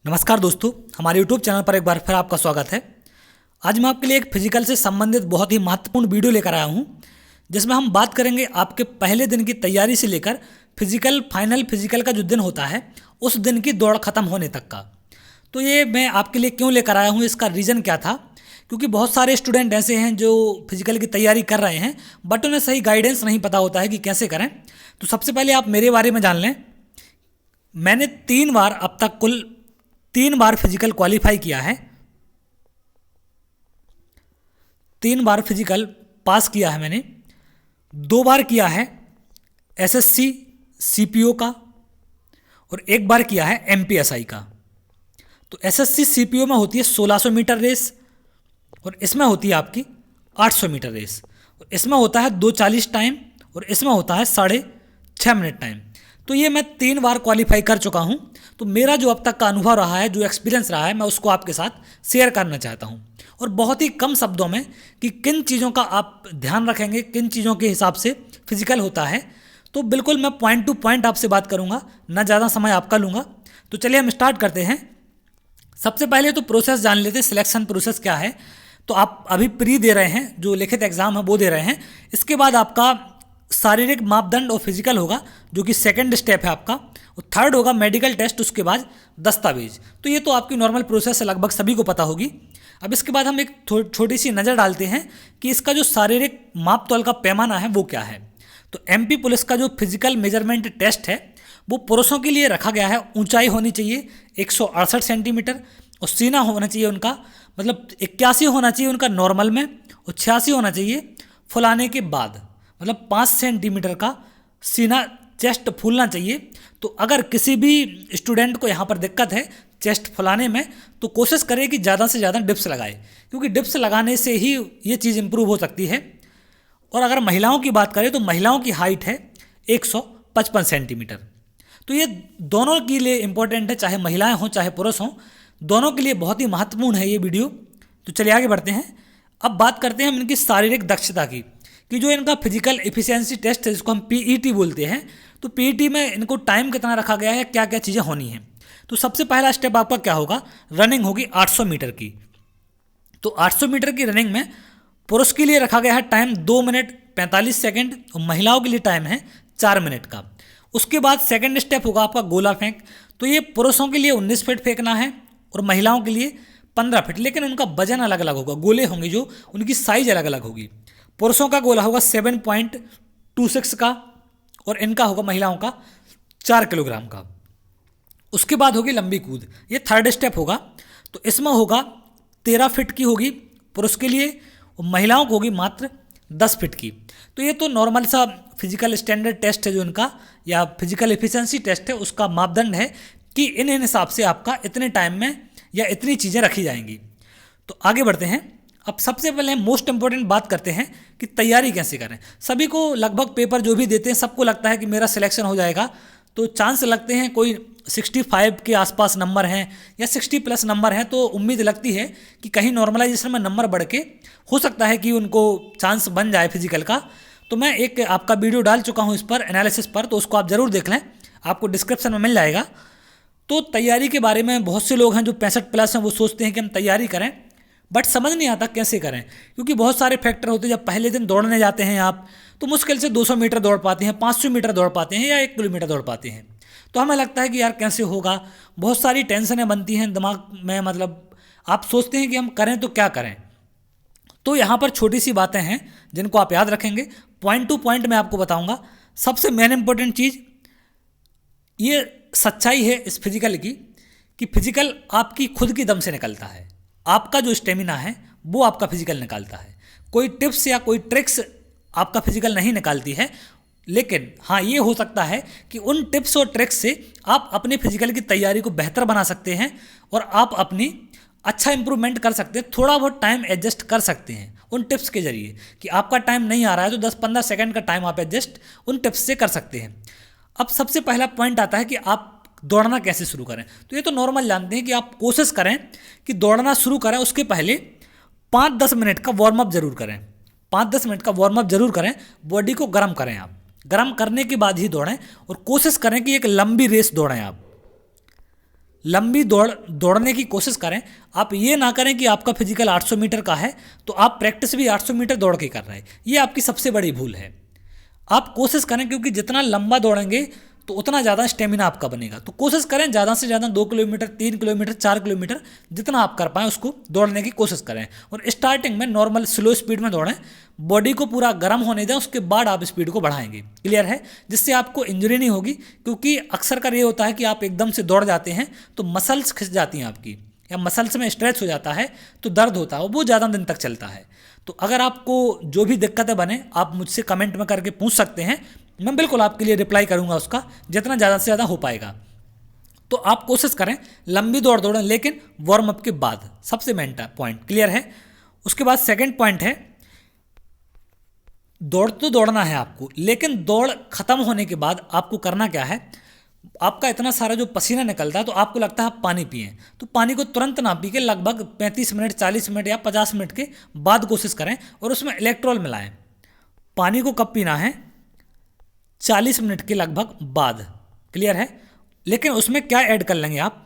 नमस्कार दोस्तों, हमारे YouTube चैनल पर एक बार फिर आपका स्वागत है। आज मैं आपके लिए एक फिजिकल से संबंधित बहुत ही महत्वपूर्ण वीडियो लेकर आया हूं, जिसमें हम बात करेंगे आपके पहले दिन की तैयारी से लेकर फिजिकल फाइनल फिजिकल का जो दिन होता है उस दिन की दौड़ खत्म होने तक का। तो ये मैं आपके लिए क्यों लेकर आया हूँ, इसका रीज़न क्या था, क्योंकि बहुत सारे स्टूडेंट ऐसे हैं जो फिजिकल की तैयारी कर रहे हैं बट उन्हें सही गाइडेंस नहीं पता होता है कि कैसे करें। तो सबसे पहले आप मेरे बारे में जान लें। मैंने 3 बार अब तक कुल 3 बार फिजिकल क्वालिफाई किया है, 3 बार फिजिकल पास किया है मैंने। 2 बार किया है एसएससी सीपीओ का और 1 बार किया है एमपीएसआई का। तो एसएससी सीपीओ में होती है 1600 मीटर रेस और इसमें होती है आपकी 800 मीटर रेस, और इसमें होता है 2:40 टाइम और इसमें होता है 6.5 मिनट टाइम। तो ये मैं 3 बार क्वालिफाई कर चुका हूँ। तो मेरा जो अब तक का अनुभव रहा है, जो एक्सपीरियंस रहा है, मैं उसको आपके साथ शेयर करना चाहता हूँ, और बहुत ही कम शब्दों में कि किन चीज़ों का आप ध्यान रखेंगे, किन चीज़ों के हिसाब से फिजिकल होता है। तो बिल्कुल मैं पॉइंट टू पॉइंट आपसे बात करूँगा, ना ज़्यादा समय आपका लूँगा। तो चलिए हम स्टार्ट करते हैं। सबसे पहले तो प्रोसेस जान लेते हैं, सिलेक्शन प्रोसेस क्या है। तो आप अभी प्री दे रहे हैं, जो लिखित एग्जाम है वो दे रहे हैं। इसके बाद आपका शारीरिक मापदंड और फिजिकल होगा, जो कि सेकंड स्टेप है आपका, और थर्ड होगा मेडिकल टेस्ट, उसके बाद दस्तावेज। तो ये तो आपकी नॉर्मल प्रोसेस है, लगभग सभी को पता होगी। अब इसके बाद हम एक छोटी सी नज़र डालते हैं कि इसका जो शारीरिक माप तौल का पैमाना है वो क्या है। तो एमपी पुलिस का जो फिजिकल मेजरमेंट टेस्ट है वो पुरुषों के लिए रखा गया है। ऊंचाई होनी चाहिए 168 सेंटीमीटर और सीना होना चाहिए उनका मतलब 81 होना चाहिए उनका नॉर्मल में, और 86 होना चाहिए फुलाने के बाद, मतलब 5 सेंटीमीटर का सीना चेस्ट फूलना चाहिए। तो अगर किसी भी स्टूडेंट को यहाँ पर दिक्कत है चेस्ट फुलाने में, तो कोशिश करें कि ज़्यादा से ज़्यादा डिप्स लगाए, क्योंकि डिप्स लगाने से ही ये चीज़ इंप्रूव हो सकती है। और अगर महिलाओं की बात करें तो महिलाओं की हाइट है 155 सेंटीमीटर। तो ये दोनों के लिए इम्पोर्टेंट है, चाहे महिलाएं हों चाहे पुरुष हों, दोनों के लिए बहुत ही महत्वपूर्ण है ये वीडियो। तो चलिए आगे बढ़ते हैं। अब बात करते हैं हम इनकी शारीरिक दक्षता की, कि जो इनका फिजिकल एफिशिएंसी टेस्ट है जिसको हम पीईटी बोलते हैं, तो पीईटी में इनको टाइम कितना रखा गया है, क्या क्या चीज़ें होनी हैं। तो सबसे पहला स्टेप आपका क्या होगा, रनिंग होगी 800 मीटर की। तो 800 मीटर की रनिंग में पुरुष के लिए रखा गया है टाइम 2 मिनट 45 सेकेंड और महिलाओं के लिए टाइम है 4 मिनट का। उसके बाद सेकेंड स्टेप होगा आपका गोला फेंक। तो ये पुरुषों के लिए 19 फीट फेंकना है और महिलाओं के लिए 15 फीट, लेकिन उनका वजन अलग अलग होगा, गोले होंगे जो उनकी साइज अलग अलग होगी। पुरुषों का गोला होगा 7.26 का और इनका होगा महिलाओं का 4 किलोग्राम का। उसके बाद होगी लंबी कूद, ये थर्ड स्टेप होगा। तो इसमें होगा 13 फीट की होगी पुरुष के लिए और महिलाओं को होगी मात्र 10 फीट की। तो ये तो नॉर्मल सा फिजिकल स्टैंडर्ड टेस्ट है जो इनका, या फिजिकल एफिशिएंसी टेस्ट है, उसका मापदंड है कि इन हिसाब से आपका इतने टाइम में या इतनी चीज़ें रखी जाएंगी। तो आगे बढ़ते हैं। अब सबसे पहले मोस्ट इंपॉर्टेंट बात करते हैं कि तैयारी कैसे करें। सभी को लगभग पेपर जो भी देते हैं सबको लगता है कि मेरा सिलेक्शन हो जाएगा, तो चांस लगते हैं कोई 65 के आसपास नंबर हैं या 60 प्लस नंबर हैं, तो उम्मीद लगती है कि कहीं नॉर्मलाइजेशन में नंबर बढ़ के हो सकता है कि उनको चांस बन जाए फिजिकल का। तो मैं एक आपका वीडियो डाल चुका हूँ इस पर, एनालिसिस पर, तो उसको आप ज़रूर देख लें, आपको डिस्क्रिप्शन में मिल जाएगा। तो तैयारी के बारे में बहुत से लोग हैं जो 65 प्लस हैं, वो सोचते हैं कि हम तैयारी करें, बट समझ नहीं आता कैसे करें, क्योंकि बहुत सारे फैक्टर होते हैं। जब पहले दिन दौड़ने जाते हैं आप, तो मुश्किल से 200 मीटर दौड़ पाते हैं, 500 मीटर दौड़ पाते हैं या 1 किलोमीटर दौड़ पाते हैं। तो हमें लगता है कि यार कैसे होगा, बहुत सारी टेंशनें बनती हैं दिमाग में, मतलब आप सोचते हैं कि हम करें तो क्या करें। तो यहाँ पर छोटी सी बातें हैं जिनको आप याद रखेंगे, पॉइंट टू पॉइंट मैं आपको बताऊँगा। सबसे मेन इंपॉर्टेंट चीज़ ये सच्चाई है इस फिजिकल की, कि फिजिकल आपकी खुद की दम से निकलता है। आपका जो स्टेमिना है वो आपका फिजिकल निकालता है, कोई टिप्स या कोई ट्रिक्स आपका फिजिकल नहीं निकालती है। लेकिन हाँ, ये हो सकता है कि उन टिप्स और ट्रिक्स से आप अपने फिजिकल की तैयारी को बेहतर बना सकते हैं और आप अपनी अच्छा इंप्रूवमेंट कर सकते हैं, थोड़ा बहुत टाइम एडजस्ट कर सकते हैं उन टिप्स के जरिए। कि आपका टाइम नहीं आ रहा है तो 10-15 सेकंड का टाइम आप एडजस्ट उन टिप्स से कर सकते हैं। अब सबसे पहला पॉइंट आता है कि आप दौड़ना कैसे शुरू करें। तो ये तो नॉर्मल जानते हैं कि आप कोशिश करें कि दौड़ना शुरू करें, उसके पहले 5-10 मिनट का वार्म अप जरूर करें। 5-10 मिनट का वार्म अप जरूर करें, बॉडी को गर्म करें। आप गर्म करने के बाद ही दौड़ें और कोशिश करें कि एक लंबी रेस दौड़ें आप। लंबी दौड़ने की कोशिश करें। आप ये ना करें कि आपका फिजिकल 800 मीटर का है तो आप प्रैक्टिस भी 800 मीटर दौड़ के कर रहे हैं, ये आपकी सबसे बड़ी भूल है। आप कोशिश करें, क्योंकि जितना लंबा दौड़ेंगे तो उतना ज़्यादा स्टेमिना आपका बनेगा। तो कोशिश करें ज़्यादा से ज़्यादा 2 किलोमीटर, 3 किलोमीटर, 4 किलोमीटर जितना आप कर पाएँ उसको दौड़ने की कोशिश करें। और स्टार्टिंग में नॉर्मल स्लो स्पीड में दौड़ें, बॉडी को पूरा गर्म होने दें, उसके बाद आप स्पीड को बढ़ाएंगे। क्लियर है? जिससे आपको इंजरी नहीं होगी, क्योंकि अक्सर कर ये होता है कि आप एकदम से दौड़ जाते हैं तो मसल्स खिंच जाती हैं आपकी, या मसल्स में स्ट्रेच हो जाता है तो दर्द होता है, वो ज़्यादा दिन तक चलता है। तो अगर आपको जो भी दिक्कतें बने आप मुझसे कमेंट में करके पूछ सकते हैं, मैं बिल्कुल आपके लिए रिप्लाई करूंगा उसका, जितना ज़्यादा से ज़्यादा हो पाएगा। तो आप कोशिश करें लंबी दौड़ दौड़ें, लेकिन वार्म अप के बाद, सबसे मेन पॉइंट। क्लियर है? उसके बाद सेकंड पॉइंट है, दौड़ तो दौड़ना है आपको, लेकिन दौड़ खत्म होने के बाद आपको करना क्या है, आपका इतना सारा जो पसीना निकलता है तो आपको लगता है आप पानी पिएं, तो पानी को तुरंत ना पी के लगभग 35 मिनट, 40 मिनट या 50 मिनट के बाद कोशिश करें, और उसमें इलेक्ट्रॉल मिलाएं। पानी को कब पीना है? 40 मिनट के लगभग बाद। क्लियर है? लेकिन उसमें क्या ऐड कर लेंगे आप?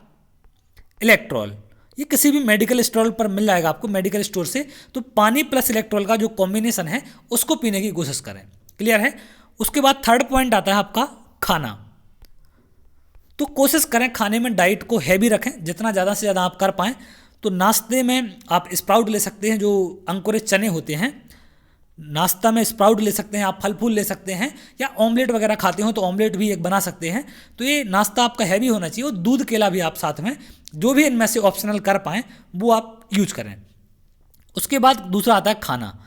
इलेक्ट्रॉल। ये किसी भी मेडिकल स्टोर पर मिल जाएगा आपको, मेडिकल स्टोर से। तो पानी प्लस इलेक्ट्रॉल का जो कॉम्बिनेशन है उसको पीने की कोशिश करें। क्लियर है? उसके बाद थर्ड पॉइंट आता है आपका खाना। तो कोशिश करें खाने में डाइट को हैवी रखें, जितना ज़्यादा से ज़्यादा आप कर पाएँ। तो नाश्ते में आप स्प्राउट ले सकते हैं, जो अंकुरित चने होते हैं, नाश्ता में स्प्राउट ले सकते हैं, आप फल फूल ले सकते हैं, या ऑमलेट वगैरह खाते हो तो ऑमलेट भी एक बना सकते हैं। तो ये नाश्ता आपका हैवी होना चाहिए, और दूध केला भी आप साथ में, जो भी इनमें से ऑप्शनल कर पाएँ वो आप यूज करें। उसके बाद दूसरा आता है खाना।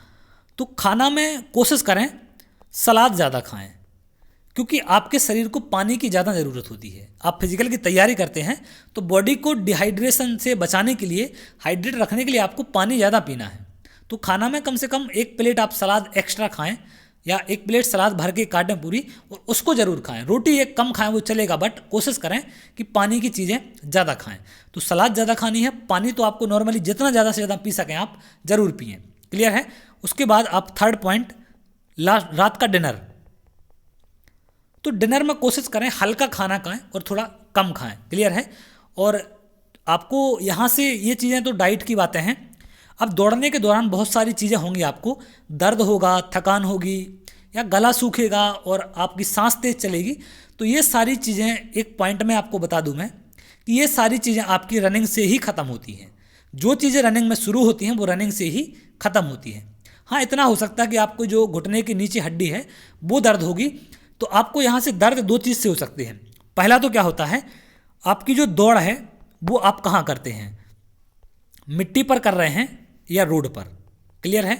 तो खाना में कोशिश करें सलाद ज़्यादा खाएं, क्योंकि आपके शरीर को पानी की ज़्यादा ज़रूरत होती है। आप फिजिकल की तैयारी करते हैं तो बॉडी को डिहाइड्रेशन से बचाने के लिए, हाइड्रेट रखने के लिए आपको पानी ज़्यादा पीना है। तो खाना में कम से कम 1 प्लेट आप सलाद एक्स्ट्रा खाएं, या 1 प्लेट सलाद भर के काटें पूरी, और उसको ज़रूर खाएं। रोटी एक कम खाएं वो चलेगा, बट कोशिश करें कि पानी की चीज़ें ज़्यादा खाएं। तो सलाद ज़्यादा खानी है, पानी तो आपको नॉर्मली जितना ज़्यादा से ज़्यादा पी सकें आप ज़रूर पिएँ। क्लियर है? उसके बाद आप थर्ड पॉइंट, रात का डिनर। तो डिनर में कोशिश करें हल्का खाना खाएं और थोड़ा कम खाएं। क्लियर है? और आपको यहाँ से ये चीज़ें तो डाइट की बातें हैं। अब दौड़ने के दौरान बहुत सारी चीज़ें होंगी, आपको दर्द होगा, थकान होगी, या गला सूखेगा और आपकी सांस तेज चलेगी। तो ये सारी चीज़ें, एक पॉइंट में आपको बता दूं मैं कि ये सारी चीज़ें आपकी रनिंग से ही ख़त्म होती हैं। जो चीज़ें रनिंग में शुरू होती हैं वो रनिंग से ही ख़त्म होती हैं। हाँ, इतना हो सकता है कि आपको जो घुटने के नीचे हड्डी है वो दर्द होगी। तो आपको यहाँ से दर्द 2 चीज़ से हो सकते हैं। पहला तो क्या होता है, आपकी जो दौड़ है वो आप कहाँ करते हैं, मिट्टी पर कर रहे हैं या रोड पर। क्लियर है?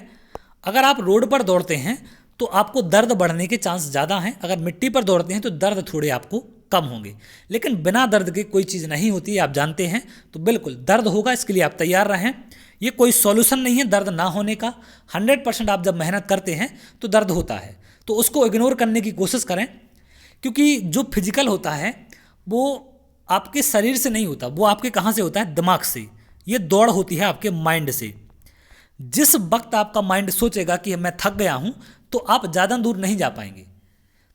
अगर आप रोड पर दौड़ते हैं तो आपको दर्द बढ़ने के चांस ज़्यादा हैं, अगर मिट्टी पर दौड़ते हैं तो दर्द थोड़े आपको कम होंगे। लेकिन बिना दर्द के कोई चीज़ नहीं होती है, आप जानते हैं। तो बिल्कुल दर्द होगा, इसके लिए आप तैयार रहें। ये कोई सॉल्यूशन नहीं है दर्द ना होने का। 100% आप जब मेहनत करते हैं तो दर्द होता है, तो उसको इग्नोर करने की कोशिश करें, क्योंकि जो फिजिकल होता है वो आपके शरीर से नहीं होता, वो आपके कहाँ से होता है, दिमाग से। ये दौड़ होती है आपके माइंड से। जिस वक्त आपका माइंड सोचेगा कि मैं थक गया हूँ तो आप ज़्यादा दूर नहीं जा पाएंगे।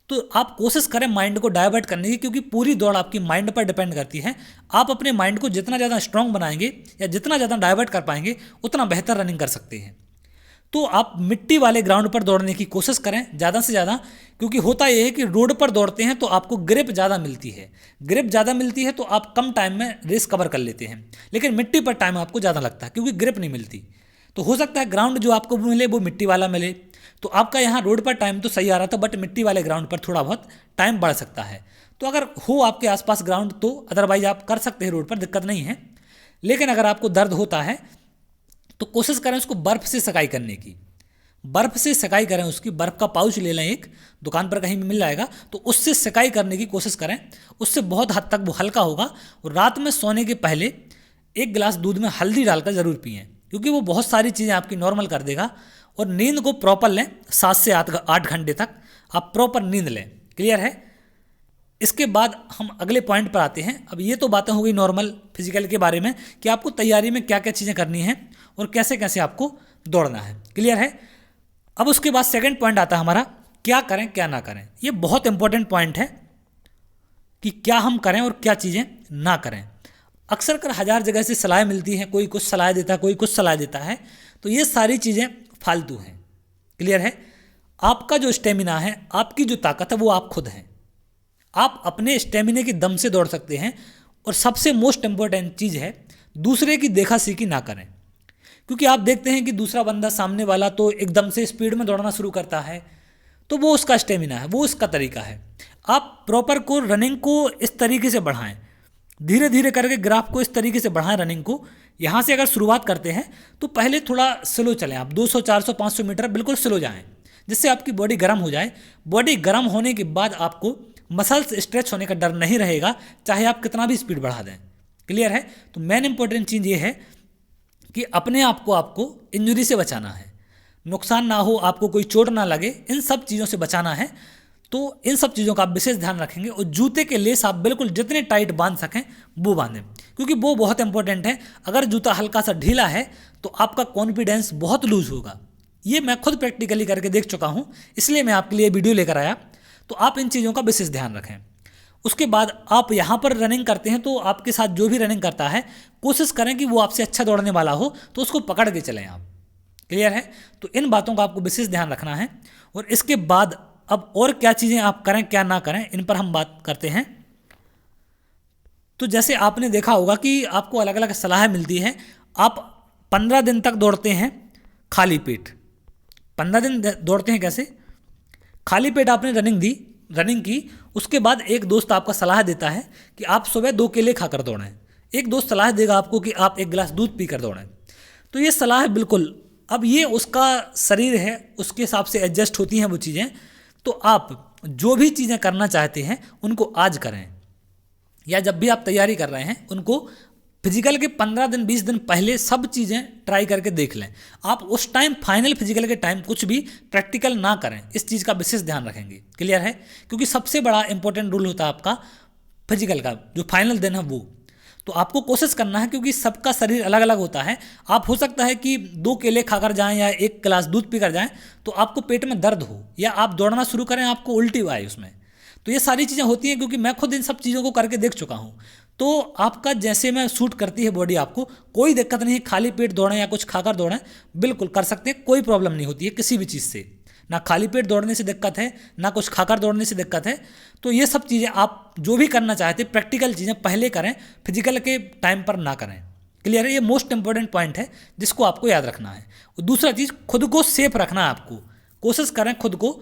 तो आप कोशिश करें माइंड को डाइवर्ट करने की, क्योंकि पूरी दौड़ आपकी माइंड पर डिपेंड करती है। आप अपने माइंड को जितना ज़्यादा स्ट्रांग बनाएंगे या जितना ज़्यादा डाइवर्ट कर पाएंगे उतना बेहतर रनिंग कर सकते हैं। तो आप मिट्टी वाले ग्राउंड पर दौड़ने की कोशिश करें ज़्यादा से ज़्यादा, क्योंकि होता यह है कि रोड पर दौड़ते हैं तो आपको ग्रिप ज़्यादा मिलती है। ग्रिप ज़्यादा मिलती है तो आप कम टाइम में रेस कवर कर लेते हैं, लेकिन मिट्टी पर टाइम आपको ज़्यादा लगता है क्योंकि ग्रिप नहीं मिलती। तो हो सकता है ग्राउंड जो आपको मिले वो मिट्टी वाला मिले, तो आपका यहाँ रोड पर टाइम तो सही आ रहा था, बट मिट्टी वाले ग्राउंड पर थोड़ा बहुत टाइम बढ़ सकता है। तो अगर हो आपके आसपास ग्राउंड तो अदरवाइज आप कर सकते हैं रोड पर, दिक्कत नहीं है। लेकिन अगर आपको दर्द होता है तो कोशिश करें उसको बर्फ़ से सेकाई करने की। बर्फ़ से सेकाई करें, उसकी बर्फ़ का पाउच ले लें, एक दुकान पर कहीं भी मिल जाएगा, तो उससे सेकाई करने की कोशिश करें। उससे बहुत हद तक वो हल्का होगा। और रात में सोने के पहले 1 गिलास दूध में हल्दी डालकर ज़रूर पिएँ, क्योंकि वो बहुत सारी चीज़ें आपकी नॉर्मल कर देगा। और नींद को प्रॉपर लें, 7 से 8 घंटे तक आप प्रॉपर नींद लें। क्लियर है? इसके बाद हम अगले पॉइंट पर आते हैं। अब ये तो बातें हो गई नॉर्मल फिजिकल के बारे में कि आपको तैयारी में क्या क्या चीज़ें करनी हैं और कैसे कैसे आपको दौड़ना है। क्लियर है? अब उसके बाद सेकंड पॉइंट आता है हमारा, क्या करें क्या ना करें। ये बहुत इंपॉर्टेंट पॉइंट है कि क्या हम करें और क्या चीज़ें ना करें। अक्सर कर हज़ार जगह से सलाह मिलती है, कोई कुछ सलाह देता है, कोई कुछ सलाह देता है, तो ये सारी चीज़ें फालतू हैं। क्लियर है? आपका जो स्टेमिना है, आपकी जो ताकत है, वो आप खुद हैं। आप अपने स्टेमिना के दम से दौड़ सकते हैं। और सबसे मोस्ट इम्पोर्टेंट चीज़ है, दूसरे की देखा सीखी ना करें। क्योंकि आप देखते हैं कि दूसरा बंदा सामने वाला तो एकदम से स्पीड में दौड़ना शुरू करता है, तो वो उसका स्टेमिना है, वो उसका तरीका है। आप प्रॉपर को रनिंग को इस तरीके से बढ़ाएं, धीरे धीरे करके ग्राफ को इस तरीके से बढ़ाएं रनिंग को। यहाँ से अगर शुरुआत करते हैं तो पहले थोड़ा स्लो चलें, आप 200 400 500 मीटर बिल्कुल स्लो जाएं, जिससे आपकी बॉडी गर्म हो जाए। बॉडी गर्म होने के बाद आपको मसल्स स्ट्रेच होने का डर नहीं रहेगा, चाहे आप कितना भी स्पीड बढ़ा दें। क्लियर है? तो मेन इंपॉर्टेंट चीज़ ये है कि अपने आप को आपको इंजरी से बचाना है, नुकसान ना हो, आपको कोई चोट ना लगे, इन सब चीज़ों से बचाना है। तो इन सब चीज़ों का आप विशेष ध्यान रखेंगे। और जूते के लेस आप बिल्कुल जितने टाइट बांध सकें वो बांधें, क्योंकि वो बहुत इंपॉर्टेंट है। अगर जूता हल्का सा ढीला है तो आपका कॉन्फिडेंस बहुत लूज होगा। ये मैं खुद प्रैक्टिकली करके देख चुका हूँ, इसलिए मैं आपके लिए वीडियो लेकर आया। तो आप इन चीज़ों का विशेष ध्यान रखें। उसके बाद आप यहाँ पर रनिंग करते हैं तो आपके साथ जो भी रनिंग करता है, कोशिश करें कि वो आपसे अच्छा दौड़ने वाला हो, तो उसको पकड़ के चलें आप। क्लियर है? तो इन बातों का आपको विशेष ध्यान रखना है। और इसके बाद अब और क्या चीज़ें आप करें क्या ना करें, इन पर हम बात करते हैं। तो जैसे आपने देखा होगा कि आपको अलग अलग सलाह मिलती है। आप 15 दिन तक दौड़ते हैं खाली पेट। 15 दिन दौड़ते हैं कैसे? खाली पेट आपने रनिंग की, उसके बाद एक दोस्त आपका सलाह देता है कि आप सुबह 2 केले खाकर दौड़ें। एक दोस्त सलाह देगा आपको कि आप 1 गिलास दूध पीकर दौड़ें। तो ये सलाह बिल्कुल, अब ये उसका शरीर है, उसके हिसाब से एडजस्ट होती हैं वो चीज़ें। तो आप जो भी चीज़ें करना चाहते हैं उनको आज करें, या जब भी आप तैयारी कर रहे हैं उनको फिजिकल के 15 दिन 20 दिन पहले सब चीज़ें ट्राई करके देख लें। आप उस टाइम फाइनल फिजिकल के टाइम कुछ भी प्रैक्टिकल ना करें, इस चीज़ का विशेष ध्यान रखेंगे। क्लियर है? क्योंकि सबसे बड़ा इंपॉर्टेंट रूल होता है आपका फिजिकल का, जो फाइनल दिन है वो। तो आपको कोशिश करना है, क्योंकि सबका शरीर अलग अलग होता है। आप हो सकता है कि 2 केले खाकर जाएं या 1 गिलास दूध पीकर जाएं तो आपको पेट में दर्द हो, या आप दौड़ना शुरू करें आपको उल्टी आए उसमें। तो ये सारी चीज़ें होती हैं, क्योंकि मैं खुद इन सब चीज़ों को करके देख चुका हूँ। तो आपका जैसे में सूट करती है बॉडी, आपको कोई दिक्कत नहीं है। खाली पेट दौड़ें या कुछ खाकर दौड़ें, बिल्कुल कर सकते हैं, कोई प्रॉब्लम नहीं होती है किसी भी चीज़ से। ना खाली पेट दौड़ने से दिक्कत है, ना कुछ खाकर दौड़ने से दिक्कत है। तो ये सब चीज़ें आप जो भी करना चाहते हैं प्रैक्टिकल चीज़ें पहले करें, फिजिकल के टाइम पर ना करें। क्लियर है? ये मोस्ट इंपॉर्टेंट पॉइंट है जिसको आपको याद रखना है। और दूसरा चीज़, खुद को सेफ रखना है आपको। कोशिश करें खुद को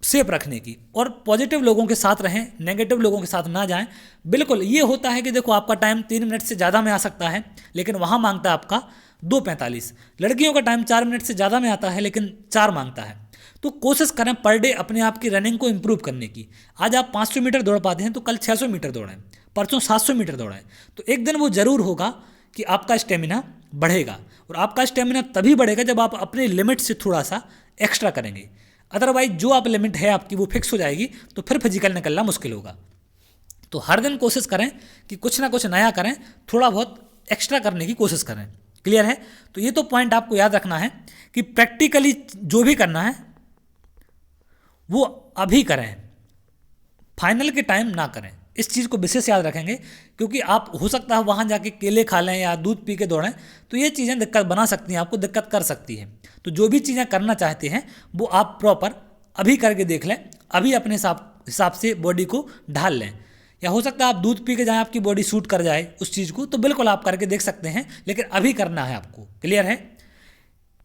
सेफ रखने की, और पॉजिटिव लोगों के साथ रहें, नेगेटिव लोगों के साथ ना जाएं। बिल्कुल ये होता है कि देखो आपका टाइम 3 मिनट से ज़्यादा में आ सकता है, लेकिन वहाँ मांगता है आपका 2:45। लड़कियों का टाइम 4 मिनट से ज़्यादा में आता है, लेकिन 4 मांगता है। तो कोशिश करें पर डे अपने आप की रनिंग को इम्प्रूव करने की। आज आप 500 मीटर दौड़ पाते हैं तो कल 600 मीटर दौड़ें, परसों 700 मीटर दौड़ें। तो एक दिन वो ज़रूर होगा कि आपका स्टेमिना बढ़ेगा। और आपका स्टेमिना तभी बढ़ेगा जब आप अपने लिमिट से थोड़ा सा एक्स्ट्रा करेंगे। अदरवाइज जो आप लिमिट है आपकी वो फिक्स हो जाएगी, तो फिर फिजिकल निकलना मुश्किल होगा। तो हर दिन कोशिश करें कि कुछ ना कुछ नया करें, थोड़ा बहुत एक्स्ट्रा करने की कोशिश करें। क्लियर है? तो ये तो पॉइंट आपको याद रखना है कि प्रैक्टिकली जो भी करना है वो अभी करें, फाइनल के टाइम ना करें। इस चीज़ को विशेष याद रखेंगे, क्योंकि आप हो सकता है वहाँ जाके केले खा लें या दूध पी के दौड़ें, तो ये चीज़ें दिक्कत बना सकती हैं, आपको दिक्कत कर सकती है। तो जो भी चीज़ें करना चाहते हैं वो आप प्रॉपर अभी करके देख लें, अभी अपने हिसाब से बॉडी को ढाल लें। या हो सकता है आप दूध पी के जाएँ, आपकी बॉडी सूट कर जाए उस चीज़ को, तो बिल्कुल आप करके देख सकते हैं, लेकिन अभी करना है आपको। क्लियर है?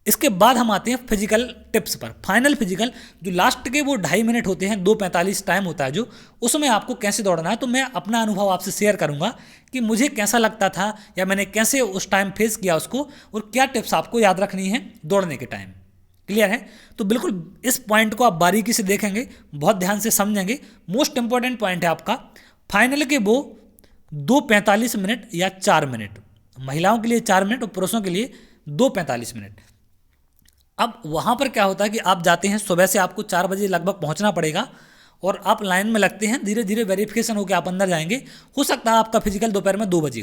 इसके बाद हम आते हैं फिजिकल टिप्स पर। फाइनल फिजिकल जो लास्ट के वो 2.5 मिनट होते हैं, 2:45 टाइम होता है जो, उसमें आपको कैसे दौड़ना है। तो मैं अपना अनुभव आपसे शेयर करूंगा कि मुझे कैसा लगता था, या मैंने कैसे उस टाइम फेस किया उसको, और क्या टिप्स आपको याद रखनी है दौड़ने के टाइम। क्लियर है? तो बिल्कुल इस पॉइंट को आप बारीकी से देखेंगे, बहुत ध्यान से समझेंगे। मोस्ट इंपॉर्टेंट पॉइंट है आपका फाइनल के वो 2:45 मिनट या 4 मिनट, महिलाओं के लिए 4 मिनट और पुरुषों के लिए 2:45 मिनट। अब वहाँ पर क्या होता है कि आप जाते हैं, सुबह से आपको 4 बजे लगभग पहुँचना पड़ेगा, और आप लाइन में लगते हैं, धीरे धीरे वेरिफिकेशन होकर आप अंदर जाएंगे। हो सकता है आपका फिजिकल दोपहर में 2 बजे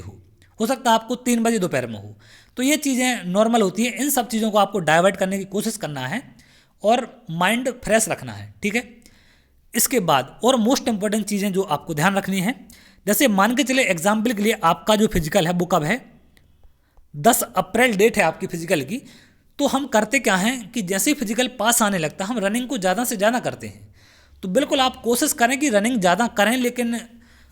हो सकता है आपको 3 बजे दोपहर में हो। तो ये चीज़ें नॉर्मल होती हैं। इन सब चीज़ों को आपको डाइवर्ट करने की कोशिश करना है और माइंड फ्रेश रखना है। ठीक है? इसके बाद और मोस्ट इंपॉर्टेंट चीज़ें जो आपको ध्यान रखनी है, जैसे मान के चले एग्जाम्पल के लिए आपका जो फिजिकल है वो कब है, 10 अप्रैल डेट है आपकी फिजिकल की। तो हम करते क्या हैं कि जैसे ही फिजिकल पास आने लगता है हम रनिंग को ज़्यादा से ज़्यादा करते हैं। तो बिल्कुल आप कोशिश करें कि रनिंग ज़्यादा करें, लेकिन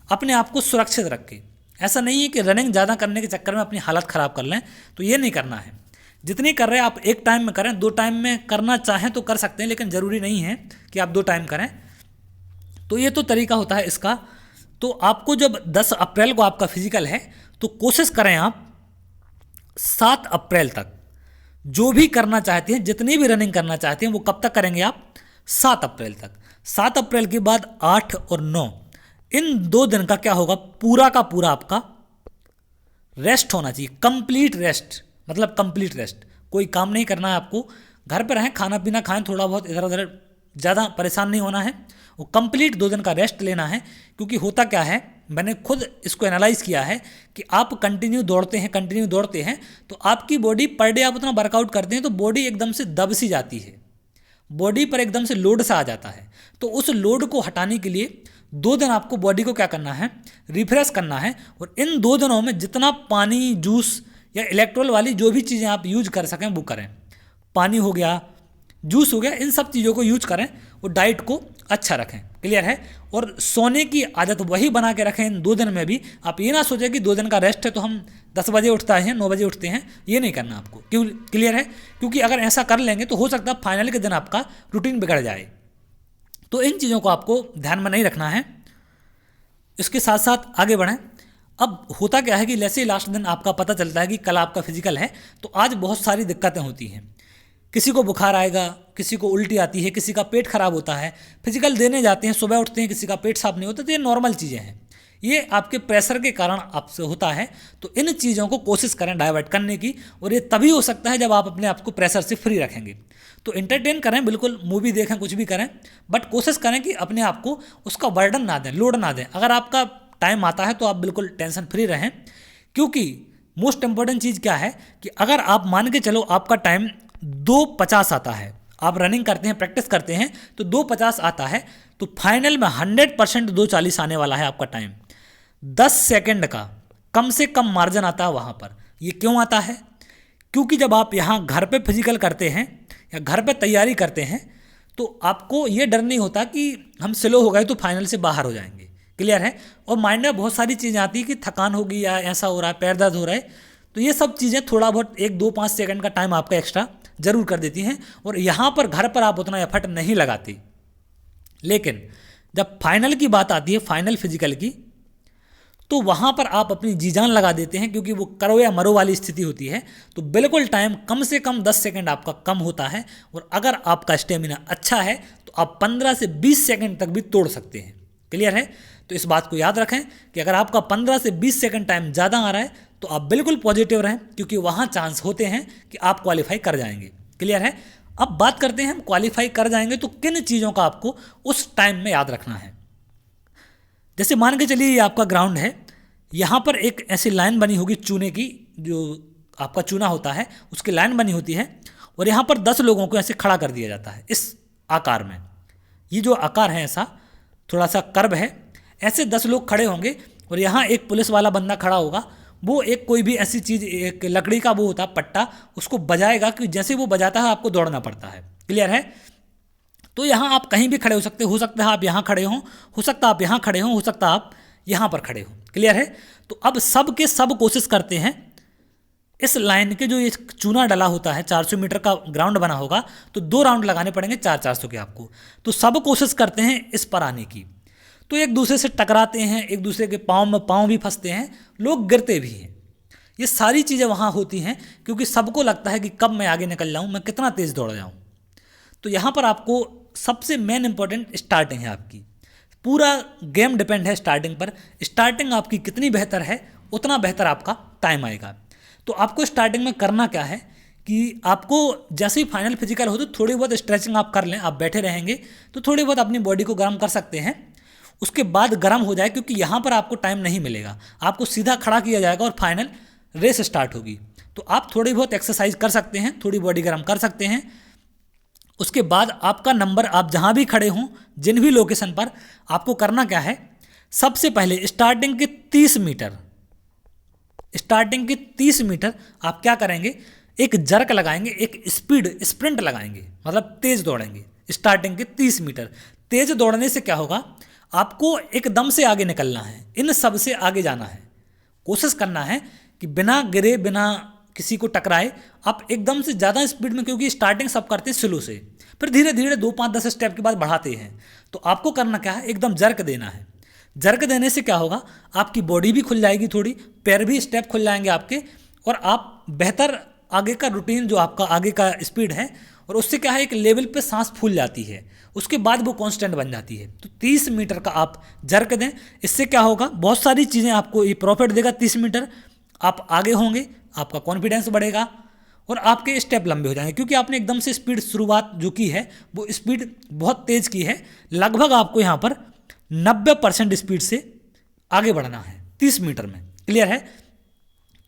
अपने आप को सुरक्षित रखें। ऐसा नहीं है कि रनिंग ज़्यादा करने के चक्कर में अपनी हालत ख़राब कर लें, तो ये नहीं करना है। जितनी कर रहे हैं आप एक टाइम में करें, 2 टाइम में करना चाहें तो कर सकते हैं, लेकिन ज़रूरी नहीं है कि आप 2 टाइम करें। तो ये तो तरीका होता है इसका। तो आपको जब 10 अप्रैल को आपका फिजिकल है तो कोशिश करें आप 7 अप्रैल तक जो भी करना चाहते हैं, जितनी भी रनिंग करना चाहते हैं, वो कब तक करेंगे आप, 7 अप्रैल तक। 7 अप्रैल के बाद 8 और 9 इन 2 दिन का क्या होगा, पूरा का पूरा आपका रेस्ट होना चाहिए, कंप्लीट रेस्ट। मतलब कंप्लीट रेस्ट, कोई काम नहीं करना है आपको, घर पे रहें, खाना पीना खाएं, थोड़ा बहुत इधर उधर, ज़्यादा परेशान नहीं होना है। वो कंप्लीट 2 दिन का रेस्ट लेना है। क्योंकि होता क्या है, मैंने खुद इसको एनालाइज किया है कि आप कंटिन्यू दौड़ते हैं तो आपकी बॉडी पर डे आप उतना वर्कआउट करते हैं तो बॉडी एकदम से दब सी जाती है, बॉडी पर एकदम से लोड सा आ जाता है। तो उस लोड को हटाने के लिए 2 दिन आपको बॉडी को क्या करना है, रिफ्रेश करना है। और इन 2 दिनों में जितना पानी, जूस या इलेक्ट्रोल वाली जो भी चीज़ें आप यूज कर सकें वो करें। पानी हो गया, जूस हो गया, इन सब चीज़ों को यूज करें और डाइट को अच्छा रखें। क्लियर है। और सोने की आदत वही बना के रखें इन 2 दिन में भी। आप ये ना सोचें कि 2 दिन का रेस्ट है तो हम 10 बजे उठता है, 9 बजे उठते हैं, ये नहीं करना आपको। क्यों, क्लियर है। क्योंकि अगर ऐसा कर लेंगे तो हो सकता है फाइनल के दिन आपका रूटीन बिगड़ जाए। तो इन चीज़ों को आपको ध्यान में नहीं रखना है। इसके साथ साथ आगे बढ़ें। अब होता क्या है कि जैसे ही लास्ट दिन आपका पता चलता है कि कल आपका फिजिकल है, तो आज बहुत सारी दिक्कतें होती हैं। किसी को बुखार आएगा, किसी को उल्टी आती है, किसी का पेट खराब होता है। फिजिकल देने जाते हैं, सुबह उठते हैं, किसी का पेट साफ नहीं होता। तो ये नॉर्मल चीज़ें हैं, ये आपके प्रेशर के कारण आपसे होता है। तो इन चीज़ों को कोशिश करें डाइवर्ट करने की, और ये तभी हो सकता है जब आप अपने आप को प्रेशर से फ्री रखेंगे। तो इंटरटेन करें, बिल्कुल मूवी देखें, कुछ भी करें, बट कोशिश करें कि अपने आप को उसका बर्डन ना दें, लोड ना दें। अगर आपका टाइम आता है तो आप बिल्कुल टेंशन फ्री रहें। क्योंकि मोस्ट इंपॉर्टेंट चीज़ क्या है कि अगर आप मान के चलो आपका टाइम 2:50 आता है, आप रनिंग करते हैं, प्रैक्टिस करते हैं, तो 2:50 आता है, तो फाइनल में 100% 2:40 आने वाला है आपका टाइम। 10 सेकंड का कम से कम मार्जिन आता है वहाँ पर। ये क्यों आता है? क्योंकि जब आप यहाँ घर पे फिजिकल करते हैं या घर पे तैयारी करते हैं तो आपको ये डर नहीं होता कि हम स्लो हो गए तो फाइनल से बाहर हो जाएंगे। क्लियर है। और माइंड में बहुत सारी चीज़ें आती है कि थकान होगी या ऐसा हो रहा है, पैर दर्द हो रहा है। तो ये सब चीज़ें थोड़ा बहुत 1, 2, 5 सेकंड का टाइम आपका एक्स्ट्रा जरूर कर देती हैं। और यहाँ पर घर पर आप उतना एफर्ट नहीं लगाते। लेकिन जब फाइनल की बात आती है, फाइनल फिजिकल की, तो वहाँ पर आप अपनी जी जान लगा देते हैं, क्योंकि वो करो या मरो वाली स्थिति होती है। तो बिल्कुल टाइम कम से कम 10 सेकंड आपका कम होता है। और अगर आपका स्टेमिना अच्छा है तो आप 15 से 20 सेकंड तक भी तोड़ सकते हैं। क्लियर है। तो इस बात को याद रखें कि अगर आपका 15 से 20 सेकंड टाइम ज़्यादा आ रहा है तो आप बिल्कुल पॉजिटिव रहें, क्योंकि वहाँ चांस होते हैं कि आप क्वालिफाई कर जाएंगे। क्लियर है। अब बात करते हैं हम क्वालिफाई कर जाएंगे तो किन चीज़ों का आपको उस टाइम में याद रखना है। जैसे मान के चलिए ये आपका ग्राउंड है, यहाँ पर एक ऐसी लाइन बनी होगी चूने की, जो आपका चूना होता है उसकी लाइन बनी होती है, और यहाँ पर 10 लोगों को ऐसे खड़ा कर दिया जाता है इस आकार में। ये जो आकार है ऐसा थोड़ा सा कर्व है, ऐसे 10 लोग खड़े होंगे और यहाँ एक पुलिस वाला बंदा खड़ा होगा। वो एक कोई भी ऐसी चीज़, एक लकड़ी का वो होता है पट्टा, उसको बजाएगा कि जैसे वो बजाता है आपको दौड़ना पड़ता है। क्लियर है। तो यहाँ आप कहीं भी खड़े हो सकते हो सकता है आप यहाँ खड़े हों, हो सकता है आप यहाँ खड़े हों, हो सकता है आप यहाँ पर खड़े हो। क्लियर है। तो अब सब के सब कोशिश करते हैं इस लाइन के, जो ये चूना डला होता है, 400 मीटर का ग्राउंड बना होगा, तो 2 राउंड लगाने पड़ेंगे 400 के आपको। तो सब कोशिश करते हैं इस पर आने की। तो एक दूसरे से टकराते हैं, एक दूसरे के पाँव में पाँव भी फंसते हैं, लोग गिरते भी हैं। ये सारी चीज़ें वहाँ होती हैं क्योंकि सबको लगता है कि कब मैं आगे निकल जाऊँ, मैं कितना तेज़ दौड़ जाऊँ। तो यहाँ पर आपको सबसे मेन इंपॉर्टेंट स्टार्टिंग है आपकी। पूरा गेम डिपेंड है स्टार्टिंग पर। स्टार्टिंग आपकी कितनी बेहतर है उतना बेहतर आपका टाइम आएगा। तो आपको स्टार्टिंग में करना क्या है कि आपको जैसे ही फाइनल फिजिकल हो तो थोड़ी बहुत स्ट्रेचिंग आप कर लें। आप बैठे रहेंगे तो थोड़ी बहुत अपनी बॉडी को गर्म कर सकते हैं। उसके बाद गर्म हो जाए, क्योंकि यहाँ पर आपको टाइम नहीं मिलेगा, आपको सीधा खड़ा किया जाएगा और फाइनल रेस स्टार्ट होगी। तो आप थोड़ी बहुत एक्सरसाइज कर सकते हैं, थोड़ी बॉडी गर्म कर सकते हैं। उसके बाद आपका नंबर, आप जहाँ भी खड़े हों, जिन भी लोकेशन पर, आपको करना क्या है, सबसे पहले स्टार्टिंग के 30 मीटर आप क्या करेंगे, एक जर्क लगाएंगे, एक स्प्रिंट लगाएंगे, मतलब तेज दौड़ेंगे। स्टार्टिंग के 30 मीटर तेज दौड़ने से क्या होगा, आपको एकदम से आगे निकलना है, इन सब से आगे जाना है, कोशिश करना है कि बिना गिरे बिना किसी को टकराए आप एकदम से ज़्यादा स्पीड में, क्योंकि स्टार्टिंग सब करते हैं स्लो से, फिर धीरे धीरे 2 5 10 स्टेप के बाद बढ़ाते हैं। तो आपको करना क्या है, एकदम जर्क देना है। जर्क देने से क्या होगा, आपकी बॉडी भी खुल जाएगी, थोड़ी पैर भी स्टेप खुल जाएंगे आपके, और आप बेहतर आगे का रूटीन जो आपका आगे का स्पीड है, और उससे क्या है एक लेवल पे सांस फूल जाती है, उसके बाद वो कांस्टेंट बन जाती है। तो 30 मीटर का आप जर्क दें, इससे क्या होगा, बहुत सारी चीज़ें आपको ये प्रॉफिट देगा। 30 मीटर आप आगे होंगे, आपका कॉन्फिडेंस बढ़ेगा और आपके स्टेप लंबे हो जाएंगे, क्योंकि आपने एकदम से स्पीड शुरुआत जो की है वो स्पीड बहुत तेज़ की है। लगभग आपको यहाँ पर 90% स्पीड से आगे बढ़ना है 30 मीटर में। क्लियर है?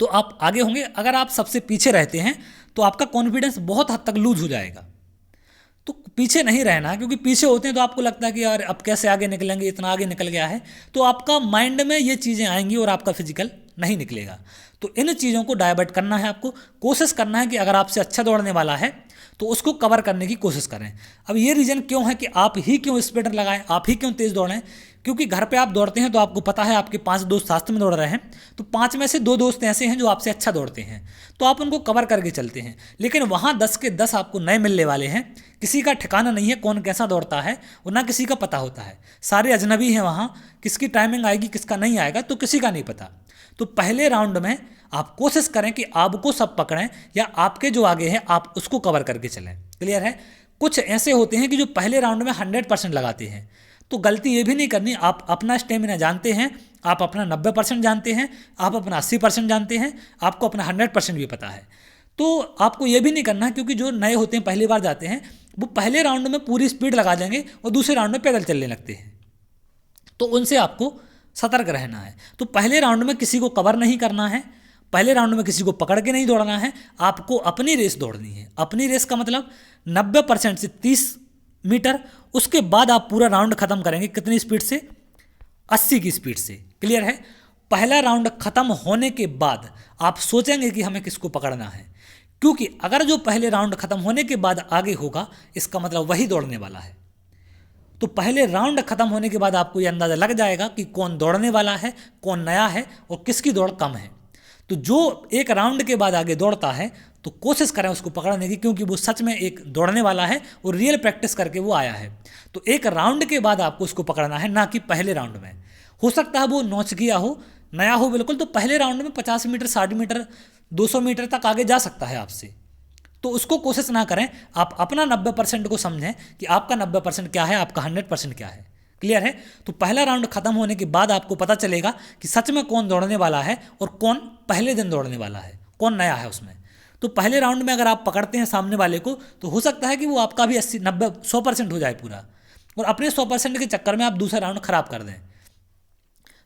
तो आप आगे होंगे। अगर आप सबसे पीछे रहते हैं तो आपका कॉन्फिडेंस बहुत हद तक लूज हो जाएगा। तो पीछे नहीं रहना, क्योंकि पीछे होते हैं तो आपको लगता है कि यार अब कैसे आगे निकलेंगे, इतना आगे निकल गया है, तो आपका माइंड में ये चीज़ें आएंगी और आपका फिजिकल नहीं निकलेगा। तो इन चीज़ों को डाइवर्ट करना है आपको, कोशिश करना है कि अगर आपसे अच्छा दौड़ने वाला है तो उसको कवर करने की कोशिश करें। अब ये रीज़न क्यों है कि आप ही क्यों स्पीड लगाएं, आप ही क्यों तेज़ दौड़ें, क्योंकि घर पे आप दौड़ते हैं तो आपको पता है आपके 5 दोस्त साथ में दौड़ रहे हैं, तो 5 में से 2 दोस्त ऐसे हैं जो आपसे अच्छा दौड़ते हैं, तो आप उनको कवर करके चलते हैं। लेकिन वहाँ 10 के 10 आपको नए मिलने वाले हैं, किसी का ठिकाना नहीं है कौन कैसा दौड़ता है, और ना किसी का पता होता है, सारे अजनबी हैं वहाँ, किसकी टाइमिंग आएगी किसका नहीं आएगा तो किसी का नहीं पता। तो पहले राउंड में आप कोशिश करें कि आपको सब पकड़ें, या आपके जो आगे हैं आप उसको कवर करके चलें। क्लियर है? कुछ ऐसे होते हैं कि जो पहले राउंड में 100% लगाते हैं, तो गलती ये भी नहीं करनी। आप अपना स्टेमिना जानते हैं, आप अपना 90% जानते हैं, आप अपना 80% जानते हैं, आपको अपना 100% भी पता है। तो आपको ये भी नहीं करना, क्योंकि जो नए होते हैं पहली बार जाते हैं वो पहले राउंड में पूरी स्पीड लगा देंगे और दूसरे राउंड में पैदल चलने लगते हैं, तो उनसे आपको सतर्क रहना है। तो पहले राउंड में किसी को कवर नहीं करना है, पहले राउंड में किसी को पकड़ के नहीं दौड़ना है, आपको अपनी रेस दौड़नी है। अपनी रेस का मतलब 90% से 30 मीटर, उसके बाद आप पूरा राउंड खत्म करेंगे कितनी स्पीड से, 80 की स्पीड से। क्लियर है? पहला राउंड खत्म होने के बाद आप सोचेंगे कि हमें किसको पकड़ना है, क्योंकि अगर जो पहले राउंड खत्म होने के बाद आगे होगा इसका मतलब वही दौड़ने वाला है। तो पहले राउंड खत्म होने के बाद आपको ये अंदाज़ा लग जाएगा कि कौन दौड़ने वाला है, कौन नया है और किसकी दौड़ कम है। तो जो एक राउंड के बाद आगे दौड़ता है तो कोशिश करें उसको पकड़ने की, क्योंकि वो सच में एक दौड़ने वाला है और रियल प्रैक्टिस करके वो आया है। तो एक राउंड के बाद आपको उसको पकड़ना है, ना कि पहले राउंड में। हो सकता है वो नौच गया हो, नया हो बिल्कुल, तो पहले राउंड में 50 मीटर 60 मीटर 200 मीटर तक आगे जा सकता है आपसे, तो उसको कोशिश ना करें। आप अपना 90% को समझें कि आपका 90% क्या है, आपका 100% क्या है। क्लियर है? तो पहला राउंड खत्म होने के बाद आपको पता चलेगा कि सच में कौन दौड़ने वाला है और कौन पहले दिन दौड़ने वाला है, कौन नया है उसमें। तो पहले राउंड में अगर आप पकड़ते हैं सामने वाले को तो हो सकता है कि वो आपका भी 80 90 100% हो जाए पूरा, और अपने 100% के चक्कर में आप दूसरा राउंड खराब कर दें।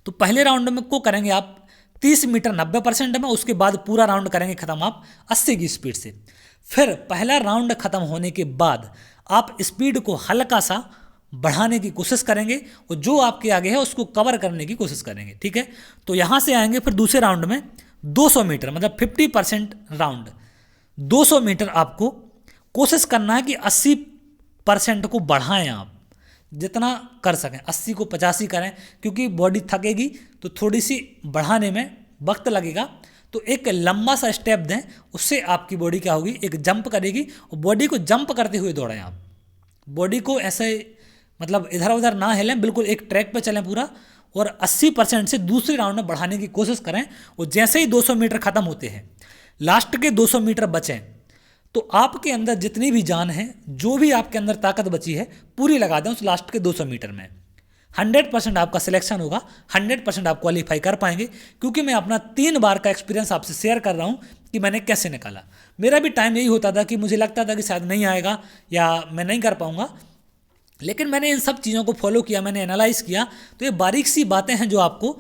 तो पहले राउंड में को करेंगे आप 30 मीटर 90% में, उसके बाद पूरा राउंड करेंगे खत्म आप 80 की स्पीड से। फिर पहला राउंड खत्म होने के बाद आप स्पीड को हल्का सा बढ़ाने की कोशिश करेंगे और जो आपके आगे है उसको कवर करने की कोशिश करेंगे। ठीक है? तो यहाँ से आएंगे फिर दूसरे राउंड में 200 मीटर, मतलब 50% राउंड 200 मीटर आपको कोशिश करना है कि 80% को बढ़ाएं आप, जितना कर सकें 80 को 85 करें, क्योंकि बॉडी थकेगी तो थोड़ी सी बढ़ाने में वक्त लगेगा। तो एक लंबा सा स्टेप दें, उससे आपकी बॉडी क्या होगी, एक जंप करेगी, और बॉडी को जंप करते हुए दौड़ें आप। बॉडी को ऐसे मतलब इधर उधर ना हिलें, बिल्कुल एक ट्रैक पे चलें पूरा, और 80% से दूसरे राउंड में बढ़ाने की कोशिश करें। और जैसे ही 200 मीटर खत्म होते हैं, लास्ट के 200 मीटर बचें, तो आपके अंदर जितनी भी जान है, जो भी आपके अंदर ताकत बची है, पूरी लगा दें उस लास्ट के 200 मीटर में। 100% आपका सिलेक्शन होगा, 100% आप क्वालिफाई कर पाएंगे, क्योंकि मैं अपना 3 बार का एक्सपीरियंस आपसे शेयर कर रहा हूँ कि मैंने कैसे निकाला। मेरा भी टाइम यही होता था कि मुझे लगता था कि शायद नहीं आएगा या मैं नहीं कर पाऊँगा, लेकिन मैंने इन सब चीज़ों को फॉलो किया, मैंने एनालाइज़ किया। तो ये बारीक सी बातें हैं जो आपको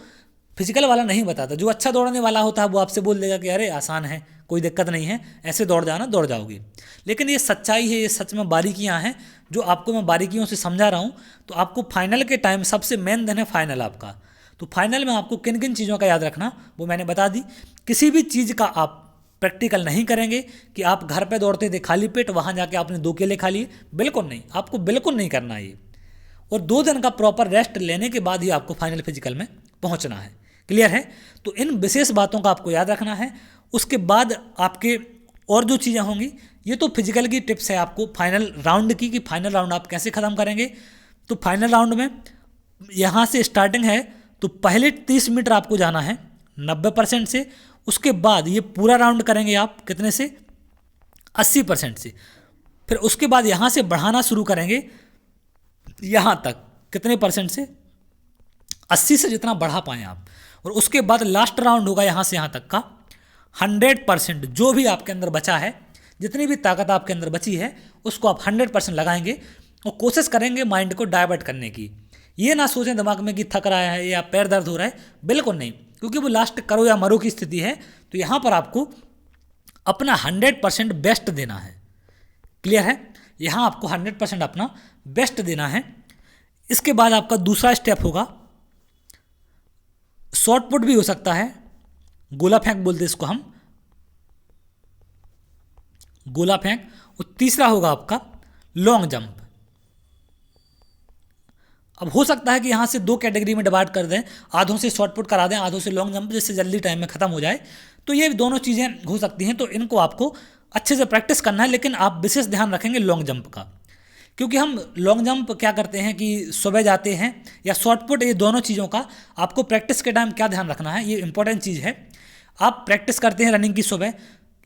फिजिकल वाला नहीं बताता। जो अच्छा दौड़ने वाला होता है वो आपसे बोल देगा कि अरे आसान है, कोई दिक्कत नहीं है, ऐसे दौड़ जाना, दौड़ जाओगे। लेकिन ये सच्चाई है, ये सच में बारीकियाँ हैं जो आपको मैं बारीकियों से समझा रहा हूँ। तो आपको फाइनल के टाइम सबसे मेन दिन है फाइनल आपका। तो फाइनल में आपको किन किन चीज़ों का याद रखना वो मैंने बता दी। किसी भी चीज़ का आप प्रैक्टिकल नहीं करेंगे कि आप घर पे दौड़ते थे खाली पेट, वहाँ जाके आपने 2 केले खा लिए, बिल्कुल नहीं, आपको बिल्कुल नहीं करना है ये। और 2 दिन का प्रॉपर रेस्ट लेने के बाद ही आपको फाइनल फिजिकल में पहुँचना है। क्लियर है? तो इन विशेष बातों का आपको याद रखना है। उसके बाद आपके और जो चीज़ें होंगी, ये तो फिजिकल की टिप्स है आपको फाइनल राउंड की, कि फाइनल राउंड आप कैसे ख़त्म करेंगे। तो फाइनल राउंड में यहाँ से स्टार्टिंग है, तो पहले 30 मीटर आपको जाना है 90% से। उसके बाद ये पूरा राउंड करेंगे आप कितने से, 80% से। फिर उसके बाद यहाँ से बढ़ाना शुरू करेंगे यहाँ तक, कितने परसेंट से, 80 से जितना बढ़ा पाएँ आप। और उसके बाद लास्ट राउंड होगा यहाँ से यहाँ तक का 100%। जो भी आपके अंदर बचा है, जितनी भी ताकत आपके अंदर बची है, उसको आप 100% लगाएंगे और कोशिश करेंगे माइंड को डाइवर्ट करने की। ये ना सोचें दिमाग में कि थक रहा है या पैर दर्द हो रहा है, बिल्कुल नहीं, क्योंकि वो लास्ट करो या मरो की स्थिति है। तो यहाँ पर आपको अपना 100% बेस्ट देना है। क्लियर है? यहाँ आपको 100% अपना बेस्ट देना है। इसके बाद आपका दूसरा स्टेप होगा, शॉर्ट पुट भी हो सकता है, गोला फेंक बोलते इसको हम, गोला फेंक। और तीसरा होगा आपका लॉन्ग जंप। अब हो सकता है कि यहाँ से 2 कैटेगरी में डिवाइड कर दें, आधों से शॉर्ट पुट करा दें, आधों से लॉन्ग जंप, जिससे जल्दी टाइम में ख़त्म हो जाए। तो ये दोनों चीज़ें हो सकती हैं। तो इनको आपको अच्छे से प्रैक्टिस करना है, लेकिन आप विशेष ध्यान रखेंगे लॉन्ग जंप का, क्योंकि हम लॉन्ग जंप क्या करते हैं कि सुबह जाते हैं, या शॉर्ट पुट, ये दोनों चीज़ों का आपको प्रैक्टिस के टाइम क्या ध्यान रखना है, ये इंपॉर्टेंट चीज़ है। आप प्रैक्टिस करते हैं रनिंग की सुबह,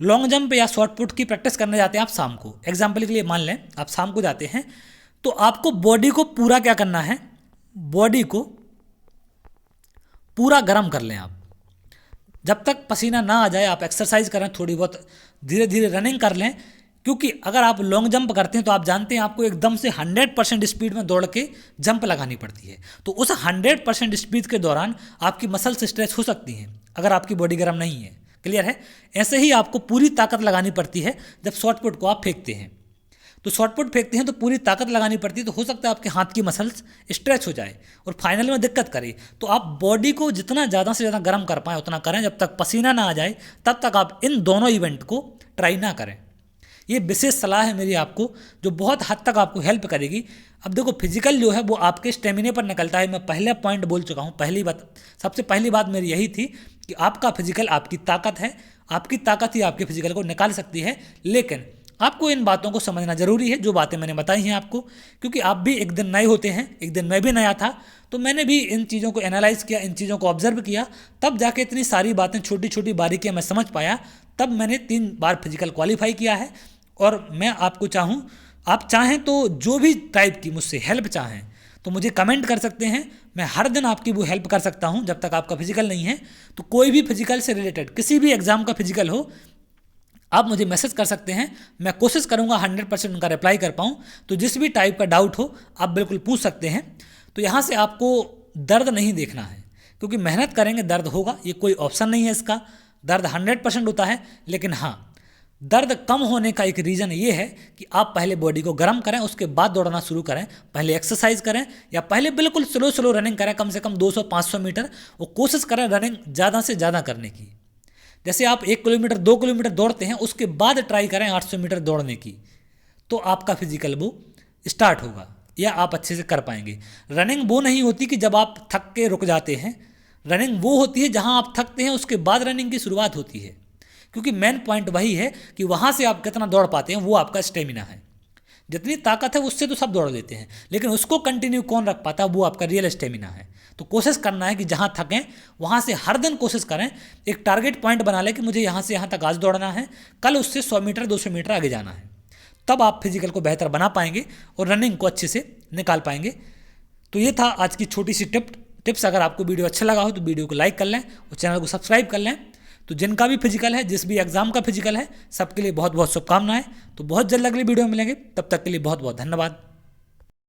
लॉन्ग जंप या शॉर्ट पुट की प्रैक्टिस करने जाते हैं आप शाम को। एग्जाम्पल के लिए मान लें आप शाम को जाते हैं, तो आपको बॉडी को पूरा क्या करना है, बॉडी को पूरा गर्म कर लें आप। जब तक पसीना ना आ जाए आप एक्सरसाइज करें, थोड़ी बहुत धीरे धीरे रनिंग कर लें। क्योंकि अगर आप लॉन्ग जंप करते हैं तो आप जानते हैं आपको एकदम से 100% स्पीड में दौड़ के जंप लगानी पड़ती है। तो उस 100% स्पीड के दौरान आपकी मसल्स स्ट्रेच हो सकती हैं अगर आपकी बॉडी गर्म नहीं है। क्लियर है? ऐसे ही आपको पूरी ताकत लगानी पड़ती है जब शॉर्ट पुट को आप फेंकते हैं। तो शॉर्ट पुट फेंकते हैं तो पूरी ताकत लगानी पड़ती है, तो हो सकता है आपके हाथ की मसल्स स्ट्रेच हो जाए और फाइनल में दिक्कत करे। तो आप बॉडी को जितना ज़्यादा से ज़्यादा गर्म कर पाएँ उतना करें, जब तक पसीना ना आ जाए तब तक आप इन दोनों इवेंट को ट्राई ना करें। ये विशेष सलाह है मेरी आपको, जो बहुत हद तक आपको हेल्प करेगी। अब देखो फिजिकल जो है वो आपके स्टेमिने पर निकलता है। मैं पहले पॉइंट बोल चुका हूँ, पहली बात, सबसे पहली बात मेरी यही थी कि आपका फिजिकल आपकी ताकत है, आपकी ताकत ही आपके फिजिकल को निकाल सकती है। लेकिन आपको इन बातों को समझना जरूरी है, जो बातें मैंने बताई हैं आपको, क्योंकि आप भी एक दिन नए होते हैं, एक दिन मैं भी नया था, तो मैंने भी इन चीज़ों को एनालाइज किया, इन चीज़ों को ऑब्जर्व किया, तब जाके इतनी सारी बातें, छोटी छोटी बारीकियाँ मैं समझ पाया। तब मैंने 3 बार फिजिकल क्वालिफाई किया है। और मैं आपको चाहूँ, आप चाहें तो जो भी टाइप की मुझसे हेल्प चाहें तो मुझे कमेंट कर सकते हैं, मैं हर दिन आपकी वो हेल्प कर सकता हूँ जब तक आपका फिजिकल नहीं है। तो कोई भी फिजिकल से रिलेटेड किसी भी एग्जाम का फिजिकल हो, आप मुझे मैसेज कर सकते हैं, मैं कोशिश करूंगा 100% उनका रिप्लाई कर पाऊँ। तो जिस भी टाइप का डाउट हो आप बिल्कुल पूछ सकते हैं। तो यहाँ से आपको दर्द नहीं देखना है, क्योंकि मेहनत करेंगे दर्द होगा, ये कोई ऑप्शन नहीं है इसका। दर्द 100% होता है, लेकिन हाँ, दर्द कम होने का एक रीज़न ये है कि आप पहले बॉडी को गर्म करें, उसके बाद दौड़ना शुरू करें। पहले एक्सरसाइज करें या पहले बिल्कुल स्लो रनिंग करें, कम से कम 200-500 मीटर, और कोशिश करें रनिंग ज़्यादा से ज़्यादा करने की। जैसे आप 1 किलोमीटर 2 किलोमीटर दौड़ते हैं, उसके बाद ट्राई करें 800 मीटर दौड़ने की, तो आपका फिजिकल वो स्टार्ट होगा या आप अच्छे से कर पाएंगे। रनिंग वो नहीं होती कि जब आप थक के रुक जाते हैं, रनिंग वो होती है जहां आप थकते हैं उसके बाद रनिंग की शुरुआत होती है। क्योंकि मेन पॉइंट वही है कि वहाँ से आप कितना दौड़ पाते हैं, वो आपका स्टेमिना है। जितनी ताकत है उससे तो सब दौड़ लेते हैं, लेकिन उसको कंटिन्यू कौन रख पाता है, वो आपका रियल स्टेमिना है। तो कोशिश करना है कि जहाँ थकें वहाँ से हर दिन कोशिश करें, एक टारगेट पॉइंट बना लें कि मुझे यहाँ से यहाँ तक आज दौड़ना है, कल उससे 100 मीटर 200 मीटर आगे जाना है। तब आप फिजिकल को बेहतर बना पाएंगे और रनिंग को अच्छे से निकाल पाएंगे। तो ये था आज की छोटी सी टिप्स। अगर आपको वीडियो अच्छा लगा हो तो वीडियो को लाइक कर लें और चैनल को सब्सक्राइब कर लें। तो जिनका भी फिजिकल है, जिस भी एग्जाम का फिजिकल है, सबके लिए बहुत बहुत शुभकामनाएं। तो बहुत जल्द अगली वीडियो में मिलेंगे, तब तक के लिए बहुत बहुत धन्यवाद।